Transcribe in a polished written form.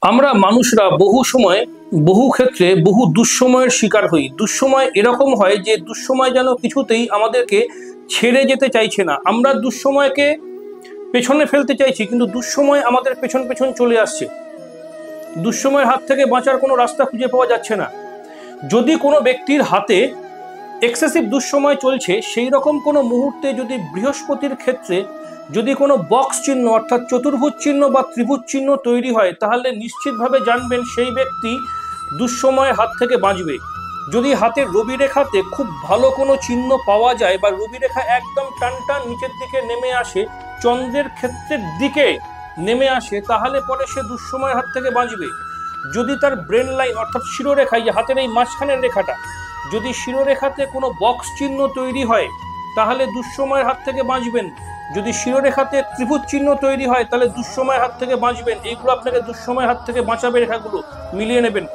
আমরা মানুষরা বহু সময় বহু ক্ষেত্রে বহু দুঃসময়ের শিকার হই। দুঃসময় এরকম হয় যে দুঃসময় যেন কিছুতেই আমাদেরকে ছেড়ে যেতে চাইছে না। আমরা দুঃসময়কে পেছনে ফেলতে চাইছি, কিন্তু দুঃসময় আমাদের পেছন পেছন চলে আসছে। দুঃসময়ের হাত থেকে বাঁচার কোনো রাস্তা খুঁজে পাওয়া যাচ্ছে না। যদি কোনো ব্যক্তির হাতে এক্সেসিভ দুঃসময় চলছে, সেই রকম কোনো মুহূর্তে যদি বৃহস্পতির ক্ষেত্রে যদি কোনো বক্স চিহ্ন অর্থাৎ চতুর্ভুজ চিহ্ন বা ত্রিভুজ চিহ্ন তৈরি হয়, তাহলে নিশ্চিতভাবে জানবেন সেই ব্যক্তি দুঃসময়ের হাত থেকে বাঁচবে। যদি হাতের রবি রেখাতে খুব ভালো কোনো চিহ্ন পাওয়া যায় বা রবি রেখা একদম টান টান নিচের দিকে নেমে আসে, চন্দ্রের ক্ষেত্রের দিকে নেমে আসে, তাহলে পরে সে দুঃসময়ের হাত থেকে বাঁচবে। যদি তার ব্রেন লাইন অর্থাৎ শিরোরেখায়, যে হাতের এই মাঝখানের রেখাটা, যদি শিরোরেখাতে কোনো বক্স চিহ্ন তৈরি হয়, তাহলে দুঃসময়ের হাত থেকে বাঁচবেন। যদি শিরোরেখাতে ত্রিভুজ চিহ্ন তৈরি হয়, তাহলে দুঃসময়ের হাত থেকে বাঁচবেন। এইগুলো আপনাকে দুঃসময়ের হাত থেকে বাঁচাবে, রেখাগুলো মিলিয়ে নেবেন।